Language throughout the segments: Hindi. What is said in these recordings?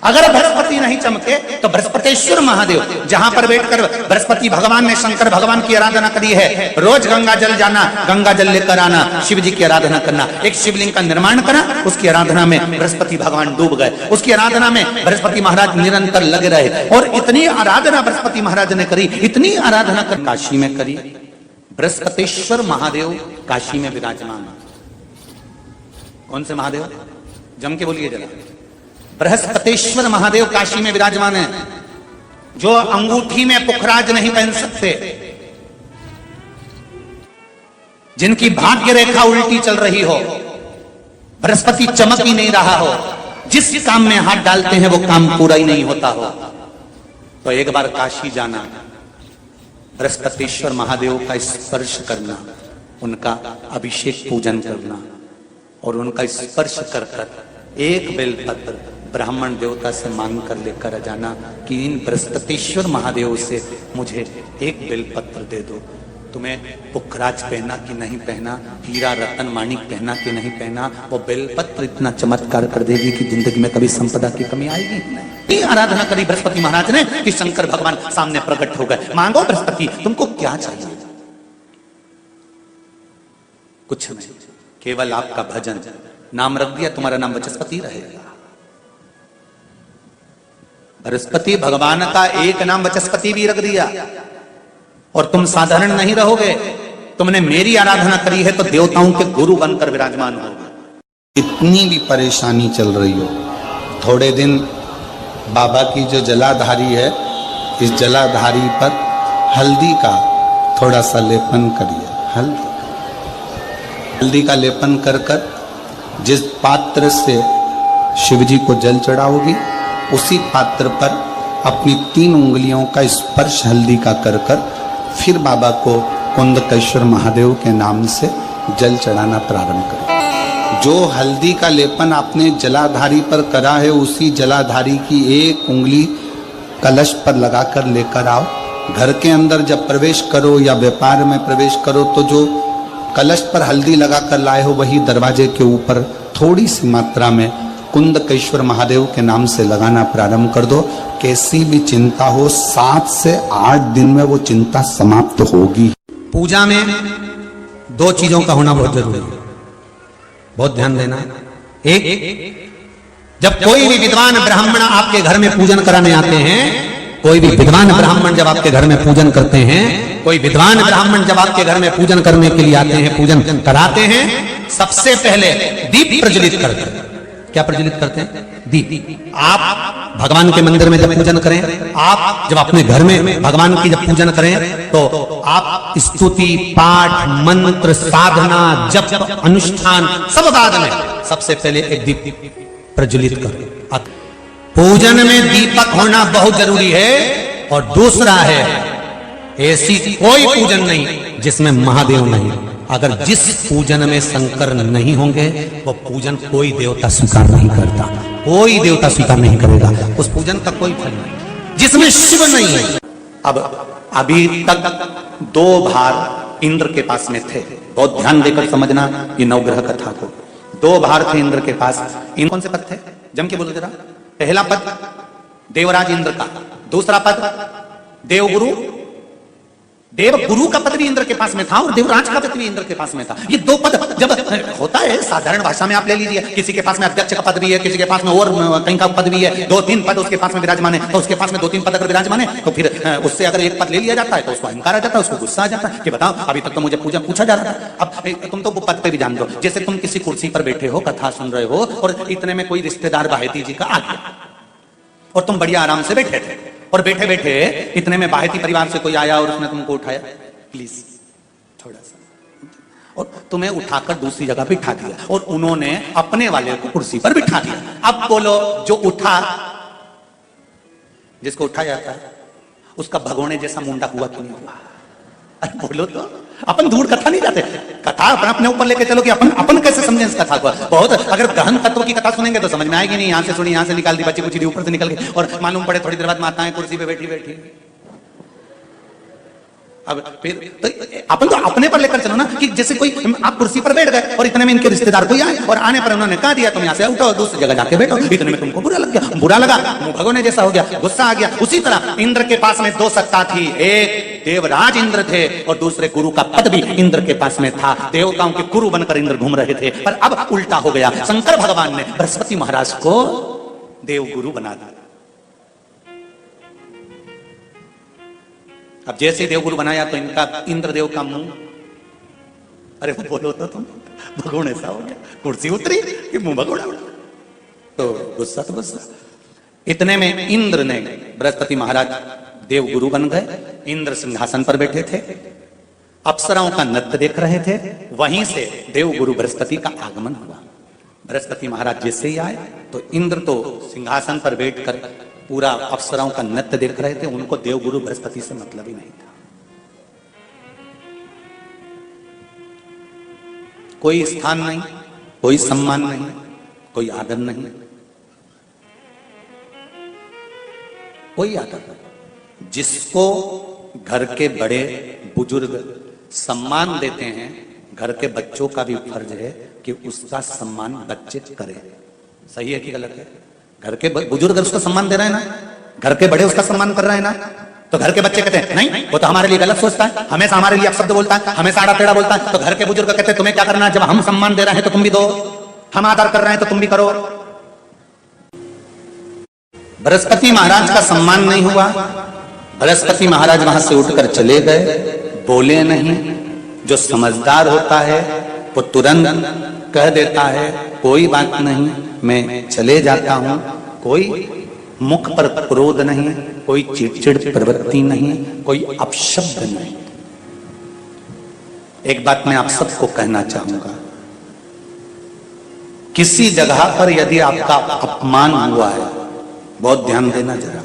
अगर बृहस्पति नहीं चमके तो बृहस्पतेश्वर महादेव, जहां पर बैठकर बृहस्पति भगवान ने शंकर भगवान की आराधना करी है, रोज गंगा जल जाना, गंगा जल लेकर आना, शिव जी की आराधना करना, एक शिवलिंग का निर्माण करा, उसकी आराधना में बृहस्पति भगवान डूब गए, उसकी आराधना में बृहस्पति महाराज निरंतर लगे रहे, और इतनी आराधना बृहस्पति महाराज ने करी, इतनी आराधना कर काशी में करी। बृहस्पतेश्वर महादेव काशी में विराजमान। कौन से महादेव? जम के बोलिए जरा। बृहस्पतेश्वर महादेव काशी में विराजमान है, जो अंगूठी में पुखराज नहीं पहन सकते, जिनकी भाग्य रेखा उल्टी चल रही हो, बृहस्पति चमक ही नहीं रहा हो, जिस काम में हाथ डालते हैं वो काम पूरा ही नहीं होता हो, तो एक बार काशी जाना, बृहस्पतेश्वर महादेव का स्पर्श करना, उनका अभिषेक पूजन करना, और उनका स्पर्श कर कर एक बेलपत्र ब्राह्मण देवता से मांग कर लेकर जाना कि इन बृहस्पतेश्वर महादेव से मुझे एक बेलपत्र दे दो। तुम्हें पुखराज पहना कि नहीं पहना, हीरा रतन माणिक पहना कि नहीं पहना, वो बेलपत्र इतना चमत्कार कर देगी कि जिंदगी में कभी संपदा की कमी आएगी नहीं। आराधना करी बृहस्पति महाराज ने कि शंकर भगवान सामने प्रकट हो गए। मांगो बृहस्पति, तुमको क्या चाहिए? कुछ नहीं, केवल आपका भजन। नाम रख दिया, तुम्हारा नाम बृहस्पति रहेगा। बृहस्पति भगवान का एक नाम बृहस्पति भी रख दिया, और तुम साधारण नहीं रहोगे। तुमने मेरी आराधना करी है तो देवताओं के गुरु बनकर विराजमान होगे। इतनी भी परेशानी चल रही हो, थोड़े दिन बाबा की जो जलाधारी है, इस जलाधारी पर हल्दी का थोड़ा सा लेपन करिए। हल्दी का लेपन कर कर जिस पात्र से शिवजी को जल चढ़ाओगी, उसी पात्र पर अपनी 3 उंगलियों का स्पर्श हल्दी का कर कर फिर बाबा को कुंदकेश्वर महादेव के नाम से जल चढ़ाना प्रारंभ करें। जो हल्दी का लेपन आपने जलाधारी पर करा है, उसी जलाधारी की एक उंगली कलश पर लगाकर लेकर आओ। घर के अंदर जब प्रवेश करो या व्यापार में प्रवेश करो, तो जो कलश पर हल्दी लगाकर लाए हो, वही दरवाजे के ऊपर थोड़ी सी मात्रा में कुंदकेश्वर महादेव के नाम से लगाना प्रारंभ कर दो। कैसी भी चिंता हो, 7 से 8 दिन में वो चिंता समाप्त होगी। पूजा में 2 चीजों का होना बहुत जरूरी है, बहुत ध्यान देना। एक, जब कोई भी विद्वान ब्राह्मण आपके घर में पूजन कराने आते हैं, कोई भी विद्वान ब्राह्मण जब आपके घर में पूजन करते हैं, कोई विद्वान ब्राह्मण जब आपके घर में पूजन करने के लिए आते हैं, पूजन कराते हैं, सबसे पहले दीप प्रज्वलित करते हैं। क्या प्रज्वलित करते हैं? दीप। आप भगवान के मंदिर में जब पूजन करें, आप जब अपने घर में भगवान की जब पूजन करें, तो आप स्तुति, पाठ, मंत्र, साधना, जप, अनुष्ठान सब बाद में, सबसे पहले एक दीप प्रज्वलित करें। पूजन में दीपक होना बहुत जरूरी है। और दूसरा है, ऐसी कोई पूजन नहीं जिसमें महादेव नहीं। अगर जिस पूजन में शंकर नहीं होंगे, वो पूजन कोई देवता स्वीकार नहीं करता, कोई देवता स्वीकार नहीं करेगा, उस पूजन का कोई फल नहीं जिसमें शिव नहीं है। अब अभी तक 2 भार इंद्र के पास में थे, बहुत ध्यान देकर समझना ये नवग्रह कथा को। 2 भार थे इंद्र के पास। इन कौन से पद थे? जम के बोलो जरा। पहला पद देवराज इंद्र का, दूसरा पद देवगुरु, देवगुरु का पद भी इंद्र के पास में था, और देवराज का पद भी इंद्र के पास में था। ये 2 पद जब होता है साधारण भाषा में, आप ले लीजिए, किसी के पास में अध्यक्ष का पद भी है, किसी के पास में और कहीं का पद भी है, 2-3 पद उसके पास में विराजमान है, तो उसके पास में 2-3 पद अगर विराजमान है, तो फिर उससे अगर एक पद ले लिया जाता है तो उसको अहंकार आ जाता है, उसको गुस्सा आ जाता है कि बताओ, अभी तक तो मुझे पूछा जा रहा था, अब तुम तो वो पद पे भी जान दो। जैसे तुम किसी कुर्सी पर बैठे हो, कथा सुन रहे हो, और इतने में कोई रिश्तेदार बाहेती जी का आ गया, और तुम बढ़िया आराम से बैठे थे, और बैठे बैठे इतने में बाहेती परिवार से कोई आया और उसने तुमको उठाया, प्लीज थोड़ा सा, और तुम्हें उठाकर दूसरी जगह बिठा दिया, और उन्होंने अपने वाले को कुर्सी पर बिठा दिया। अब बोलो, जो उठा, जिसको उठाया जाता है, उसका भगोने जैसा मुंडा हुआ कि नहीं हुआ? अरे बोलो तो। अपन दूर कथा नहीं जाते, कथा अपने ऊपर लेके चलो कि अपन कैसे समझें इस कथा को। बहुत अगर गहन तत्व की कथा सुनेंगे तो समझ में आएगी नहीं। यहां से सुनी, यहां से निकाल दी, बच्ची कुछ ऊपर से निकल गई, और मालूम पड़े थोड़ी देर बाद माताएं कुर्सी पे बैठी बैठी अब फिर तो अपन तो अपने पर लेकर चलो ना, कि जैसे कोई आप कुर्सी पर बैठ गए और इतने में इनके रिश्तेदार कोई आए और आने पर उन्होंने कहा दिया तुम यहाँ से उठो दूसरी जगह जाके बैठो, इतने में तुमको बुरा लग गया, बुरा लगा, मुंह भगोने जैसा हो गया, गुस्सा आ गया। उसी तरह इंद्र के पास में दो सत्ता थी, एक देवराज इंद्र थे और दूसरे गुरु का पद भी इंद्र के पास में था। देवताओं के गुरु बनकर इंद्र घूम रहे थे, पर अब उल्टा हो गया। शंकर भगवान ने बृहस्पति महाराज को देव गुरु बना दिया। अब जैसे देवगुरु बनाया तो इनका इंद्रदेव का मुंह, अरे वो बोलो तो तुम, भगोड़ ऐसा हो गया, कुर्सी उतरी कि मुंह भगोड़ा, तो गुस्सा तो गुस्सा। इतने में इंद्र ने, बृहस्पति महाराज देवगुरु बन गए, इंद्र सिंहासन पर बैठे थे, अप्सराओं का नृत्य देख रहे थे, वहीं से देवगुरु बृहस्पति का आगमन हुआ। बृहस्पति महाराज जैसे ही आए तो इंद्र तो सिंहासन पर बैठकर पूरा अप्सराओं का नृत्य देख रहे थे, उनको देवगुरु बृहस्पति से मतलब ही नहीं था। कोई स्थान नहीं, कोई सम्मान नहीं, कोई आदर नहीं, कोई आदर नहीं। जिसको घर के बड़े बुजुर्ग सम्मान देते हैं, घर के बच्चों का भी फर्ज है कि उसका सम्मान बच्चे करें। सही है कि गलत है? घर के बुजुर्ग उसको सम्मान दे रहे हैं ना, घर के बड़े उसका सम्मान कर रहे हैं ना, तो घर के बच्चे कहते हैं नहीं वो तो हमारे लिए गलत सोचता है, हमेशा हमारे लिए अपशब्द बोलता है, हमेशा आड़ा टेढ़ा बोलता है। तो घर के बुजुर्ग कहते हैं तुम्हें क्या करना है, जब हम सम्मान दे रहे हैं तो तुम भी दो, हम आदर कर रहे हैं तो तुम भी करो। बृहस्पति महाराज का सम्मान नहीं हुआ, बृहस्पति महाराज वहां से उठकर चले गए, बोले नहीं। जो समझदार होता है वो तुरंत कह देता है कोई बात नहीं, मैं चले जाता हूं, कोई मुख पर क्रोध नहीं, कोई चिड़चिड़ प्रवृत्ति नहीं, कोई अपशब्द नहीं। एक बात मैं आप सबको कहना चाहूंगा, किसी जगह पर यदि आपका अपमान हुआ है, बहुत ध्यान देना जरा,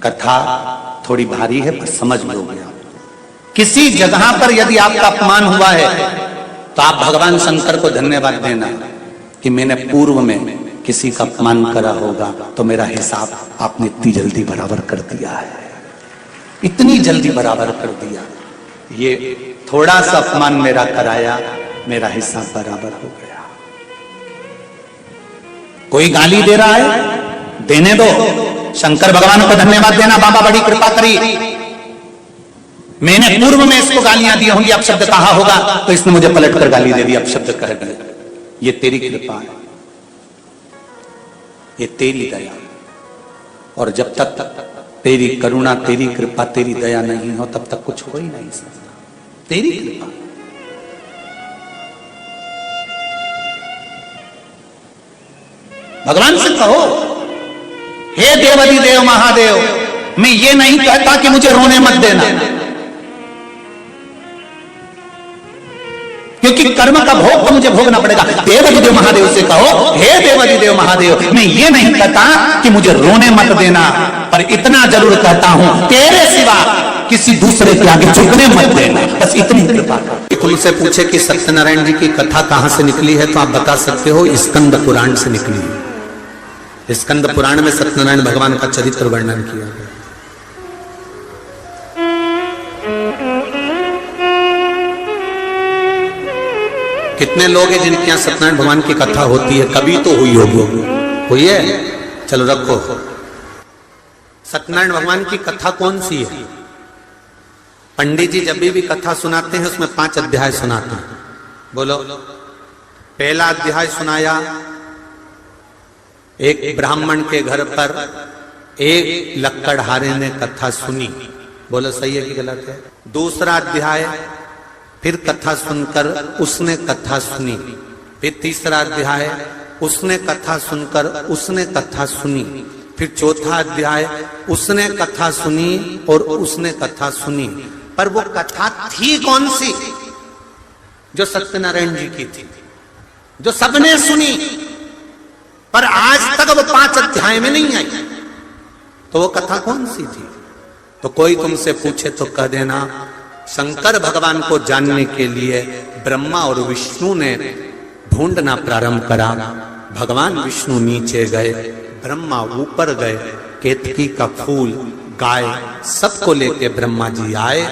कथा थोड़ी भारी है पर समझ लोगे आप। किसी जगह पर यदि आपका अपमान हुआ है तो आप भगवान शंकर को धन्यवाद देना कि मैंने पूर्व में किसी का अपमान करा होगा तो मेरा हिसाब आपने इतनी जल्दी बराबर कर दिया है, इतनी जल्दी बराबर कर दिया। ये थोड़ा सा अपमान मेरा कराया, मेरा हिसाब बराबर हो गया। कोई गाली दे रहा है, देने दो, शंकर भगवान को धन्यवाद देना, बाबा बड़ी कृपा करी, मैंने पूर्व में इसको गालियां दी होंगी, अपशब्द कहा होगा तो इसने मुझे पलटकर गाली दे दी, अपशब्द कह दिया। ये तेरी कृपा है, ये तेरी दया, और जब तक तेरी करुणा, तेरी कृपा, तेरी दया नहीं हो तब तक कुछ हो ही नहीं सकता। तेरी कृपा, भगवान से कहो हे देवादि देव महादेव, मैं ये नहीं कहता कि मुझे रोने मत देना, क्योंकि कर्म का भोग तो मुझे भोगना पड़ेगा। देवाधिदेव महादेव से कहो हे देवाधिदेव महादेव, मैं ये नहीं कहता कि मुझे रोने मत देना, पर इतना जरूर कहता हूं तेरे सिवा किसी दूसरे के आगे झुकने मत देना, बस इतनी कृपा कर। तुमसे पूछे कि सत्यनारायण जी की कथा कहां से निकली है तो आप बता सकते हो स्कंद पुराण से निकली है। स्कंद पुराण में सत्यनारायण भगवान का चरित्र वर्णन किया गया। कितने लोग हैं जिनके यहां सत्यनारायण भगवान की कथा होती है? कभी तो हुई होगी, हुई है? चलो रखो। सत्यनारायण भगवान की कथा कौन सी है? पंडित जी जब भी कथा सुनाते हैं उसमें 5 अध्याय सुनाते हैं। बोलो। पहला अध्याय सुनाया, एक ब्राह्मण के घर पर एक लक्कड़हारे ने कथा सुनी। बोलो सही है कि गलत है? दूसरा अध्याय, फिर कथा सुनकर उसने कथा सुनी। फिर तीसरा अध्याय, उसने कथा सुनकर उसने कथा सुनी। फिर चौथा अध्याय, उसने कथा सुनी और उसने कथा सुनी। पर वो कथा थी कौन सी? जो सत्यनारायण जी की थी, जो सबने सुनी, पर आज तक वो 5 अध्याय में नहीं आई। तो वो कथा कौन सी थी? तो कोई तुमसे पूछे तो कह देना शंकर भगवान को जानने के लिए ब्रह्मा और विष्णु ने ढूंढना प्रारंभ करा। भगवान विष्णु नीचे गए, ब्रह्मा ऊपर गए, केतकी का फूल, गाय सबको लेके ब्रह्मा जी आए।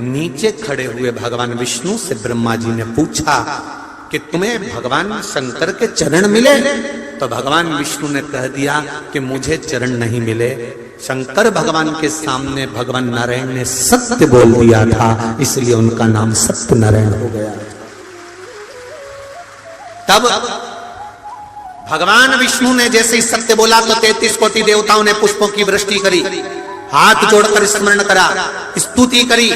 नीचे खड़े हुए भगवान विष्णु से ब्रह्मा जी ने पूछा कि तुम्हें भगवान शंकर के चरण मिले? तो भगवान विष्णु ने कह दिया कि मुझे चरण नहीं मिले। शंकर भगवान के सामने भगवान नारायण ने सत्य बोल दिया था, इसलिए उनका नाम सत्य नारायण हो गया। तब भगवान विष्णु ने जैसे ही सत्य बोला तो 33 कोटि देवताओं ने पुष्पों की वृष्टि करी, हाथ जोड़कर स्मरण करा, स्तुति करी।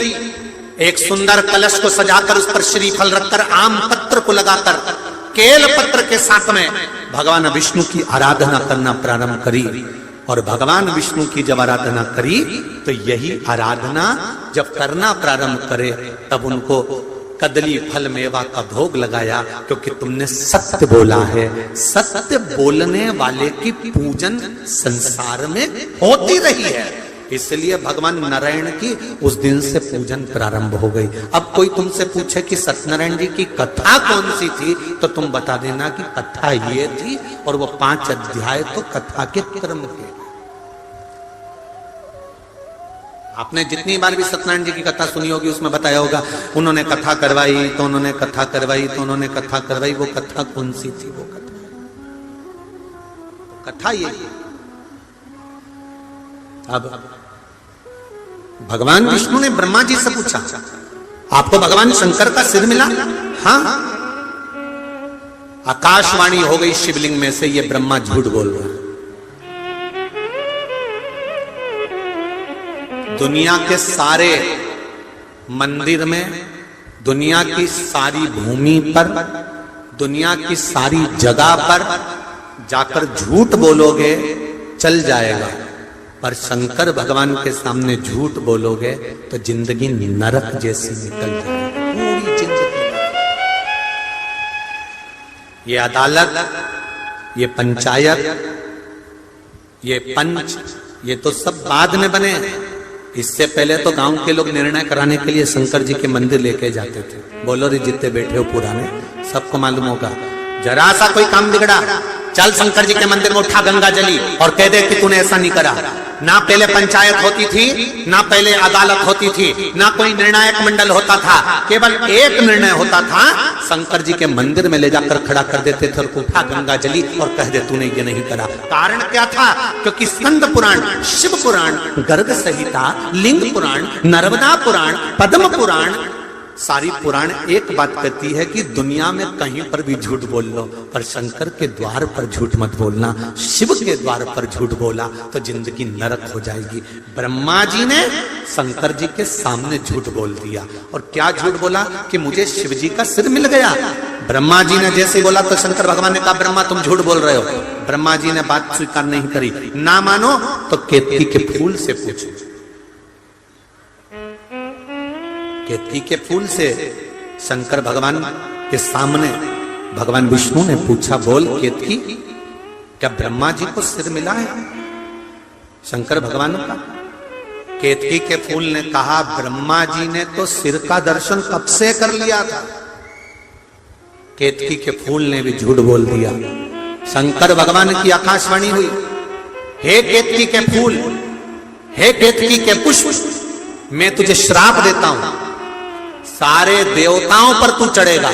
एक सुंदर कलश को सजाकर उस पर श्रीफल रखकर आम पत्र को लगाकर केल पत्र के साथ में भगवान विष्णु की आराधना करना प्रारंभ करी। और भगवान विष्णु की जब आराधना करी तो यही आराधना जब करना प्रारंभ करे तब उनको कदली फल मेवा का भोग लगाया, क्योंकि तुमने सत्य बोला है। सत्य बोलने वाले की पूजन संसार में होती रही है, इसलिए भगवान नारायण की उस दिन से पूजन प्रारंभ हो गई। अब कोई तुमसे पूछे कि सत्यनारायण जी की कथा कौन सी थी, तो तुम बता देना कि कथा ये थी, और वो 5 अध्याय तो कथा के क्रम के। आपने जितनी बार भी सत्यनारायण जी की कथा सुनी होगी उसमें बताया होगा उन्होंने कथा करवाई तो उन्होंने कथा करवाई तो उन्होंने कथा करवाई। वो कथा कौन सी थी? वो कथा ये। अब भगवान विष्णु ने ब्रह्मा जी से पूछा, आपको भगवान शंकर का सिर मिला? हाँ। आकाशवाणी हो गई शिवलिंग में से, ये ब्रह्मा झूठ बोल रहा है। दुनिया के सारे मंदिर में, दुनिया की सारी भूमि पर, दुनिया की सारी जगह पर जाकर झूठ बोलोगे चल जाएगा, पर शंकर भगवान के सामने झूठ बोलोगे तो जिंदगी नरक जैसी निकल जाएगी, पूरी जिंदगी। ये अदालत, ये पंचायत, ये पंच, ये तो सब बाद में बने। इससे पहले तो गांव के लोग निर्णय कराने के लिए शंकर जी के मंदिर लेके जाते थे। बोलो रे, जितने बैठे हो पुराने, सबको मालूम होगा। जरा सा कोई काम बिगड़ा, चल शंकर जी के मंदिर में उठा गंगा जली और कह दे कि तूने ऐसा नहीं करा। ना पहले पंचायत होती थी, ना पहले अदालत होती थी, ना कोई निर्णायक मंडल होता था, केवल एक निर्णय होता था, शंकर जी के मंदिर में ले जाकर खड़ा कर देते थे और उठा गंगा जली और कह दे तूने ये नहीं करा। कारण क्या था? क्योंकि स्कंद पुराण, शिव पुराण, गर्ग संहिता, लिंग पुराण, नर्मदा पुराण, पद्म पुराण, सारी पुराण एक बात कहती है कि दुनिया में कहीं पर भी झूठ बोल लो, पर शंकर के द्वार पर झूठ मत बोलना। शिव के द्वार पर झूठ बोला तो जिंदगी नरक हो जाएगी। ब्रह्मा जी ने शंकर जी के सामने झूठ बोल दिया। और क्या झूठ बोला? कि मुझे शिव जी का सिर मिल गया। ब्रह्मा जी ने जैसे बोला तो शंकर भगवान ने कहा ब्रह्मा तुम झूठ बोल रहे हो। ब्रह्मा जी ने बात स्वीकार नहीं करी। ना मानो तो केतकी के फूल से पूछो। केतकी के फूल से शंकर भगवान के सामने भगवान विष्णु ने पूछा, बोल केतकी, क्या ब्रह्मा जी को सिर मिला है? शंकर भगवान का। केतकी के फूल ने कहा, ब्रह्मा जी ने तो सिर का दर्शन कब से कर लिया था। केतकी के फूल ने भी झूठ बोल दिया। शंकर भगवान की आकाशवाणी हुई, हे केतकी के फूल, हे केतकी के पुष्प, मैं तुझे श्राप देता हूं, सारे देवताओं पर तू चढ़ेगा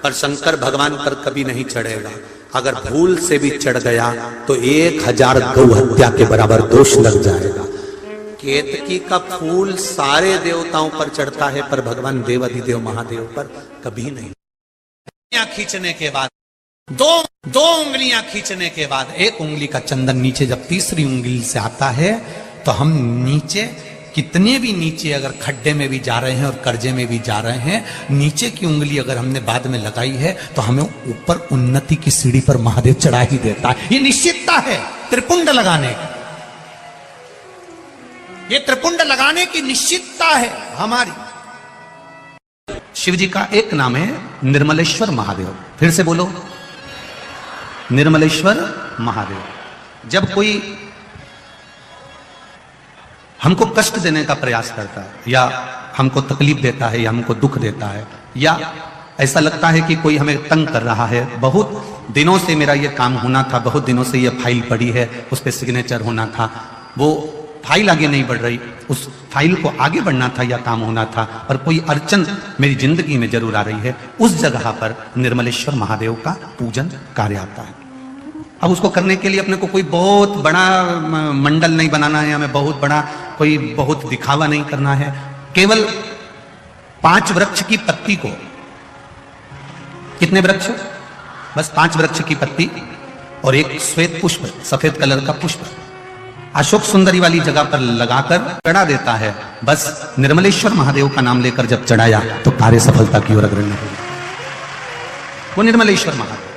पर शंकर भगवान पर कभी नहीं चढ़ेगा। अगर भूल से भी चढ़ गया तो 1000 गौ हत्या के बराबर दोष लग जाएगा। केतकी का फूल सारे देवताओं पर चढ़ता है पर भगवान देवाधिदेव महादेव पर कभी नहीं। उंगलियां खींचने के बाद दो उंगलियां खींचने के बाद एक उंगली का चंदन नीचे जब तीसरी उंगली से आता है तो हम नीचे, कितने भी नीचे अगर खड्डे में भी जा रहे हैं और कर्जे में भी जा रहे हैं, नीचे की उंगली अगर हमने बाद में लगाई है तो हमें ऊपर उन्नति की सीढ़ी पर महादेव चढ़ा ही देता है। ये निश्चितता है त्रिपुंड लगाने की, ये त्रिपुंड लगाने की निश्चितता है हमारी। शिव जी का एक नाम है निर्मलेश्वर महादेव। फिर से बोलो, निर्मलेश्वर महादेव। जब कोई हमको कष्ट देने का प्रयास करता है या हमको तकलीफ देता है या हमको दुख देता है या ऐसा लगता है कि कोई हमें तंग कर रहा है, बहुत दिनों से मेरा ये काम होना था, बहुत दिनों से ये फाइल पड़ी है, उस पर सिग्नेचर होना था, वो फाइल आगे नहीं बढ़ रही, उस फाइल को आगे बढ़ना था या काम होना था, और कोई अड़चन मेरी जिंदगी में जरूर आ रही है, उस जगह पर निर्मलेश्वर महादेव का पूजन कार्य आता है। अब उसको करने के लिए अपने को कोई बहुत बड़ा मंडल नहीं बनाना है, हमें बहुत बड़ा कोई बहुत दिखावा नहीं करना है। केवल 5 वृक्ष की पत्ती को, कितने वृक्ष? बस 5 वृक्ष की पत्ती और एक श्वेत पुष्प, सफेद कलर का पुष्प अशोक सुंदरी वाली जगह पर लगाकर चढ़ा देता है। बस निर्मलेश्वर महादेव का नाम लेकर जब चढ़ाया तो कार्य सफलता की ओर अग्रसर हुआ। वो निर्मलेश्वर महादेव।